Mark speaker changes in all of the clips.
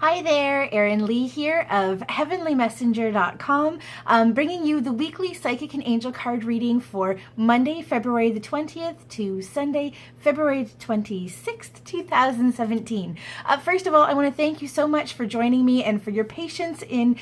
Speaker 1: Hi there, Erin Lee here of heavenlymessenger.com, bringing you the weekly psychic and angel card reading for Monday, February the 20th to Sunday, February 26th, 2017. First of all, I want to thank you so much for joining me and for your patience in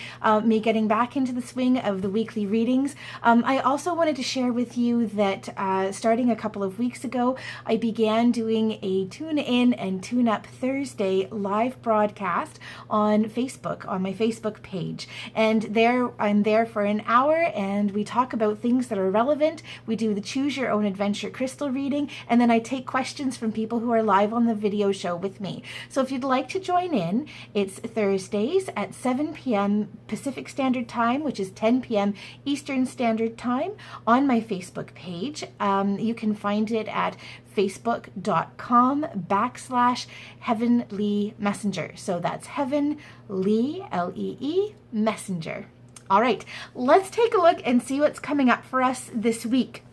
Speaker 1: me getting back into the swing of the weekly readings. I also wanted to share with you that starting a couple of weeks ago, I began doing a Tune In and Tune Up Thursday live broadcast on Facebook, on my Facebook page. And there I'm there for an hour and we talk about things that are relevant. We do the Choose Your Own Adventure crystal reading, and then I take questions from people who are live on the video show with me. So if you'd like to join in, it's Thursdays at 7 p.m. Pacific Standard Time, which is 10 p.m. Eastern Standard Time, on my Facebook page. You can find it at facebook.com/Heavenly Messenger. So that's Heaven Lee, Lee, Messenger. All right, let's take a look and see what's coming up for us this week.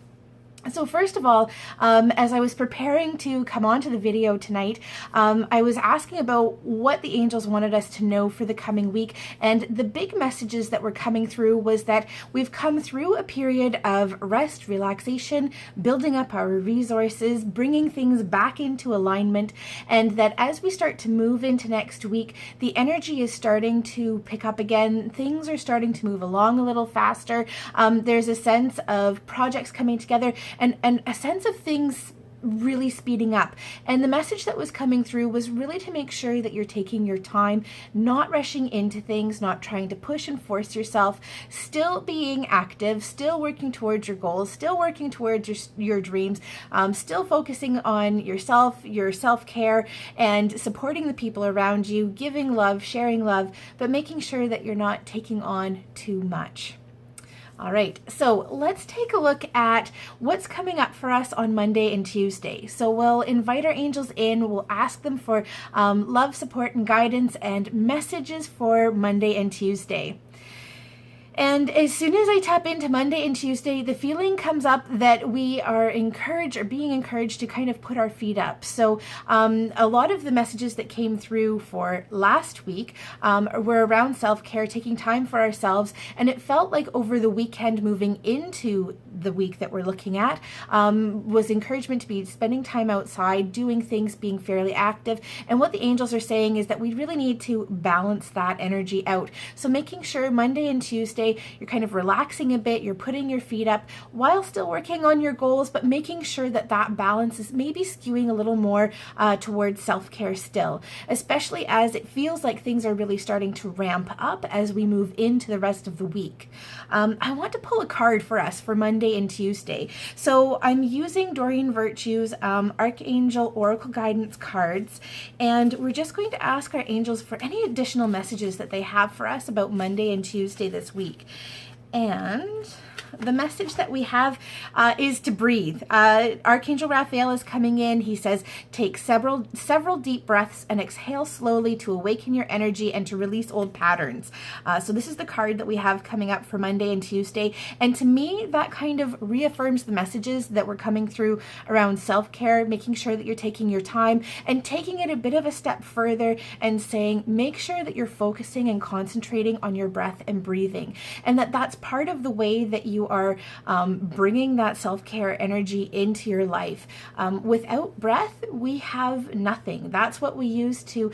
Speaker 1: So first of all, as I was preparing to come onto the video tonight, I was asking about what the angels wanted us to know for the coming week. And the big messages that were coming through was that we've come through a period of rest, relaxation, building up our resources, bringing things back into alignment. And that as we start to move into next week, the energy is starting to pick up again. Things are starting to move along a little faster. There's a sense of projects coming together, and a sense of things really speeding up. And the message that was coming through was really to make sure that you're taking your time, not rushing into things, not trying to push and force yourself, still being active, still working towards your goals, still working towards your dreams, still focusing on yourself, your self-care, and supporting the people around you, giving love, sharing love, but making sure that you're not taking on too much. All right, so let's take a look at what's coming up for us on Monday and Tuesday. So we'll invite our angels in, we'll ask them for love, support, and guidance and messages for Monday and Tuesday. And as soon as I tap into Monday and Tuesday, the feeling comes up that we are encouraged or being encouraged to kind of put our feet up. So a lot of the messages that came through for last week were around self-care, taking time for ourselves. And it felt like over the weekend moving into the week that we're looking at was encouragement to be spending time outside, doing things, being fairly active. And what the angels are saying is that we really need to balance that energy out. So making sure Monday and Tuesday, you're kind of relaxing a bit, you're putting your feet up while still working on your goals, but making sure that that balance is maybe skewing a little more towards self-care still, especially as it feels like things are really starting to ramp up as we move into the rest of the week. I want to pull a card for us for Monday and Tuesday. So I'm using Doreen Virtue's Archangel Oracle Guidance cards, and we're just going to ask our angels for any additional messages that they have for us about Monday and Tuesday this week. And the message that we have is to breathe. Archangel Raphael is coming in. He says, take several deep breaths and exhale slowly to awaken your energy and to release old patterns. So this is the card that we have coming up for Monday and Tuesday. And to me, that kind of reaffirms the messages that were coming through around self-care, making sure that you're taking your time and taking it a bit of a step further and saying, make sure that you're focusing and concentrating on your breath and breathing. And that's part of the way that you are bringing that self-care energy into your life. Without breath, we have nothing. That's what we use to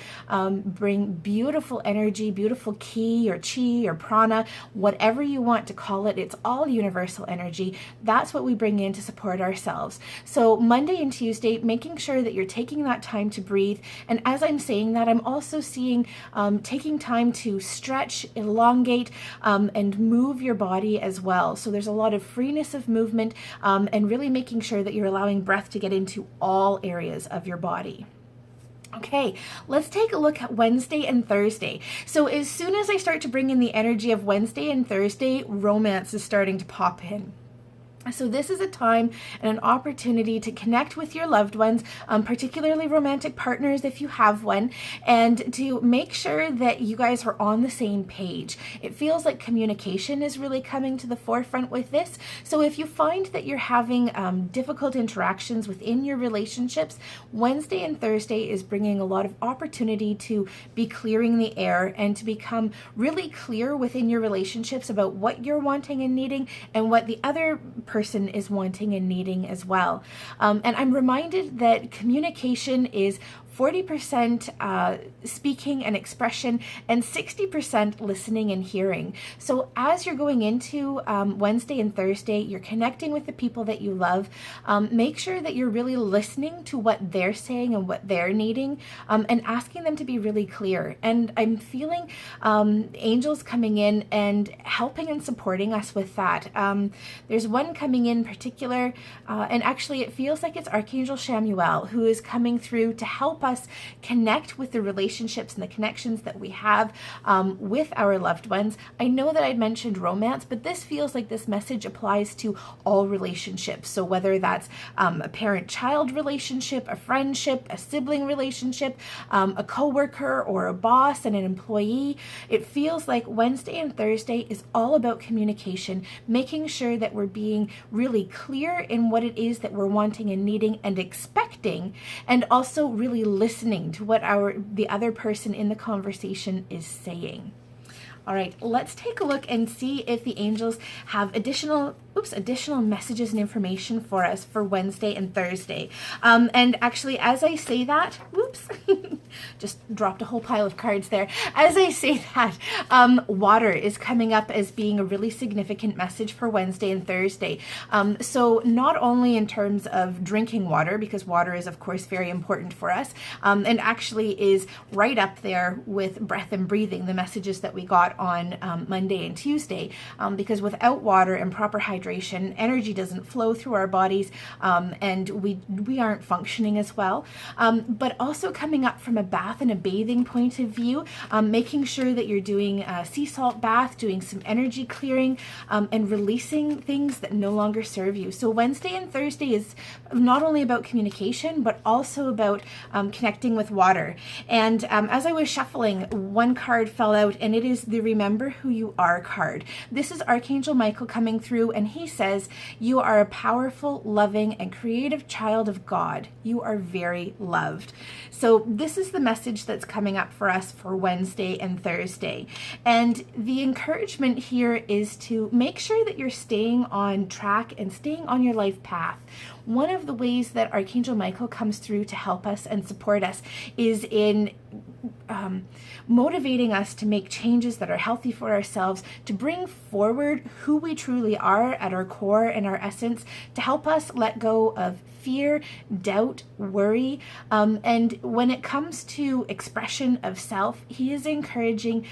Speaker 1: bring beautiful energy, beautiful ki or chi or prana, whatever you want to call it. It's all universal energy. That's what we bring in to support ourselves. So Monday and Tuesday, making sure that you're taking that time to breathe. And as I'm saying that, I'm also seeing taking time to stretch, elongate, and move your body as well. So there's a lot of freeness of movement and really making sure that you're allowing breath to get into all areas of your body. Okay, let's take a look at Wednesday and Thursday. So as soon as I start to bring in the energy of Wednesday and Thursday, romance is starting to pop in. So this is a time and an opportunity to connect with your loved ones, particularly romantic partners if you have one, and to make sure that you guys are on the same page. It feels like communication is really coming to the forefront with this. So if you find that you're having difficult interactions within your relationships, Wednesday and Thursday is bringing a lot of opportunity to be clearing the air and to become really clear within your relationships about what you're wanting and needing and what the other person is wanting and needing as well. And I'm reminded that communication is 40% speaking and expression, and 60% listening and hearing. So as you're going into Wednesday and Thursday, you're connecting with the people that you love. Make sure that you're really listening to what they're saying and what they're needing, and asking them to be really clear. And I'm feeling angels coming in and helping and supporting us with that. There's one coming in particular, and actually it feels like it's Archangel Shamuel who is coming through to help us connect with the relationships and the connections that we have with our loved ones. I know that I'd mentioned romance, but this feels like this message applies to all relationships. So whether that's a parent-child relationship, a friendship, a sibling relationship, a coworker or a boss and an employee, it feels like Wednesday and Thursday is all about communication, making sure that we're being really clear in what it is that we're wanting and needing and expecting, and also really listening to what the other person in the conversation is saying. All right, let's take a look and see if the angels have additional messages and information for us for Wednesday and Thursday. And actually, as I say that, just dropped a whole pile of cards there. As I say that, water is coming up as being a really significant message for Wednesday and Thursday. So not only in terms of drinking water, because water is, of course, very important for us, and actually is right up there with breath and breathing, the messages that we got on Monday and Tuesday, because without water and proper hydration, energy doesn't flow through our bodies, and we aren't functioning as well. But also coming up from a bath and a bathing point of view, making sure that you're doing a sea salt bath, doing some energy clearing, and releasing things that no longer serve you. So Wednesday and Thursday is not only about communication, but also about connecting with water. And as I was shuffling, one card fell out, and it is the Remember Who You Are card. This is Archangel Michael coming through, and he says, you are a powerful, loving, and creative child of God. You are very loved. So this is the message that's coming up for us for Wednesday and Thursday. And the encouragement here is to make sure that you're staying on track and staying on your life path. One of the ways that Archangel Michael comes through to help us and support us is in motivating us to make changes that are healthy for ourselves, to bring forward who we truly are at our core and our essence, to help us let go of fear, doubt, worry. And when it comes to expression of self, he is encouraging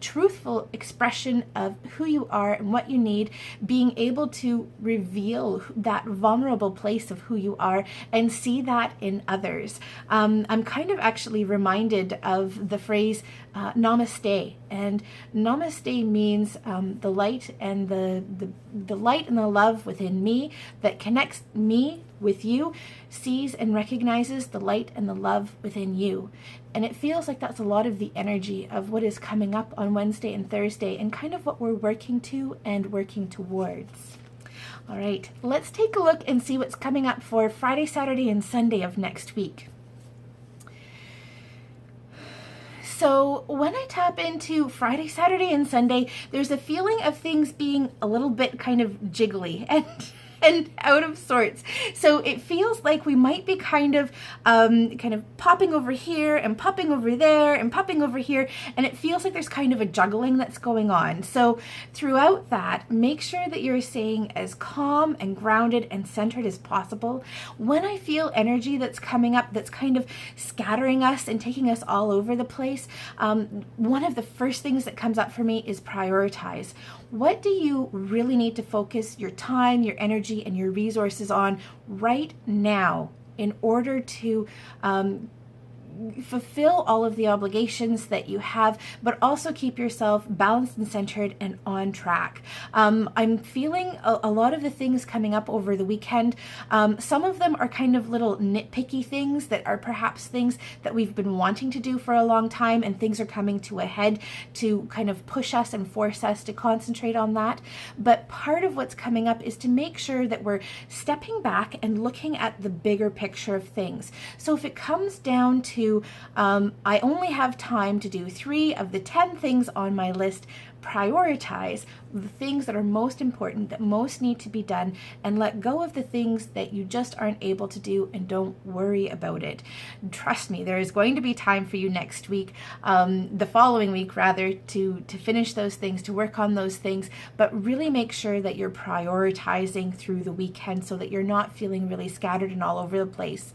Speaker 1: truthful expression of who you are and what you need, being able to reveal that vulnerable place of who you are and see that in others. I'm kind of actually reminded of the phrase namaste, and namaste means the light and the light and the love within me that connects me with you, sees and recognizes the light and the love within you. And it feels like that's a lot of the energy of what is coming up on Wednesday and Thursday, and kind of what we're working to and working towards. All right, let's take a look and see what's coming up for Friday, Saturday, and Sunday of next week. So when I tap into Friday, Saturday, and Sunday, there's a feeling of things being a little bit kind of jiggly and out of sorts. So it feels like we might be kind of popping over here and popping over there and popping over here, and it feels like there's kind of a juggling that's going on. So throughout that, make sure that you're staying as calm and grounded and centered as possible. When I feel energy that's coming up that's kind of scattering us and taking us all over the place, one of the first things that comes up for me is prioritize. What do you really need to focus your time, your energy, and your resources on right now in order to fulfill all of the obligations that you have, but also keep yourself balanced and centered and on track. I'm feeling a lot of the things coming up over the weekend. Some of them are kind of little nitpicky things that are perhaps things that we've been wanting to do for a long time, and things are coming to a head to kind of push us and force us to concentrate on that. But part of what's coming up is to make sure that we're stepping back and looking at the bigger picture of things. So if it comes down to I only have time to do 3 of the 10 things on my list, prioritize the things that are most important, that most need to be done, and let go of the things that you just aren't able to do, and don't worry about it. Trust me, there is going to be time for you next week, the following week rather, to finish those things, to work on those things, but really make sure that you're prioritizing through the weekend so that you're not feeling really scattered and all over the place.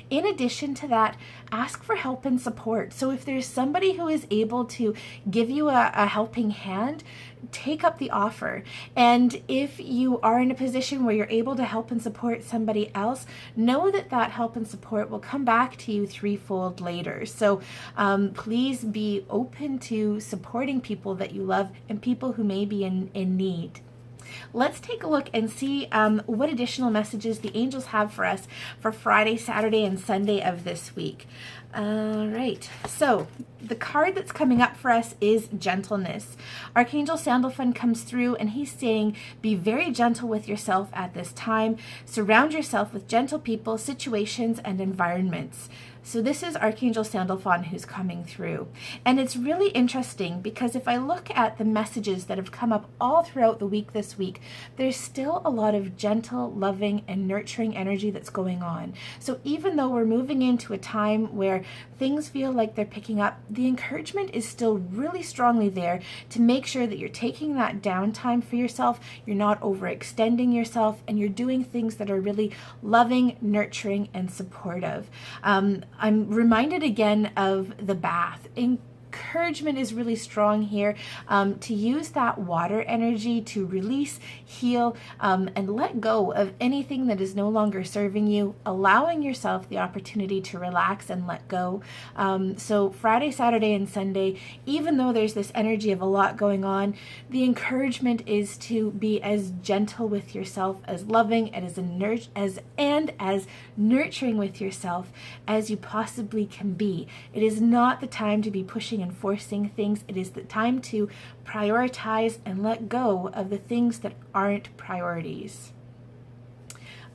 Speaker 1: In addition to that, ask for help and support. So if there's somebody who is able to give you a helping hand, take up the offer. And if you are in a position where you're able to help and support somebody else, know that that help and support will come back to you threefold later. So please be open to supporting people that you love and people who may be in need. Let's take a look and see what additional messages the angels have for us for Friday, Saturday, and Sunday of this week. All right, so the card that's coming up for us is gentleness. Archangel Sandalphon comes through and he's saying, be very gentle with yourself at this time. Surround yourself with gentle people, situations, and environments. So this is Archangel Sandalphon who's coming through. And it's really interesting because if I look at the messages that have come up all throughout the week this week, there's still a lot of gentle, loving, and nurturing energy that's going on. So even though we're moving into a time where things feel like they're picking up, the encouragement is still really strongly there to make sure that you're taking that downtime for yourself, you're not overextending yourself, and you're doing things that are really loving, nurturing, and supportive. I'm reminded again of the bath. Encouragement is really strong here to use that water energy to release, heal, and let go of anything that is no longer serving you, allowing yourself the opportunity to relax and let go. So Friday, Saturday, and Sunday, even though there's this energy of a lot going on, the encouragement is to be as gentle with yourself, as loving, and as nurturing with yourself as you possibly can be. It is not the time to be pushing and forcing things. It is the time to prioritize and let go of the things that aren't priorities.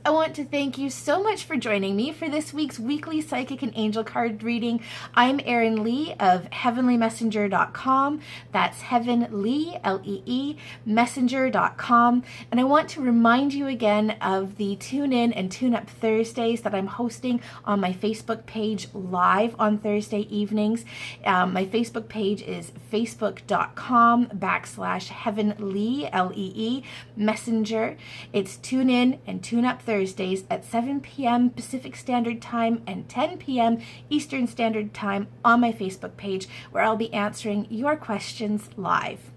Speaker 1: I want to thank you so much for joining me for this week's weekly psychic and angel card reading. I'm Erin Lee of heavenlymessenger.com. That's Heaven Lee, Lee, messenger.com. And I want to remind you again of the Tune In and Tune Up Thursdays that I'm hosting on my Facebook page live on Thursday evenings. My Facebook page is facebook.com/Heaven Lee, Lee, messenger. It's Tune In and Tune Up Thursdays at 7 p.m. Pacific Standard Time and 10 p.m. Eastern Standard Time on my Facebook page, where I'll be answering your questions live.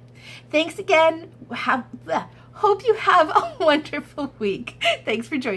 Speaker 1: Thanks again. Hope you have a wonderful week. Thanks for joining.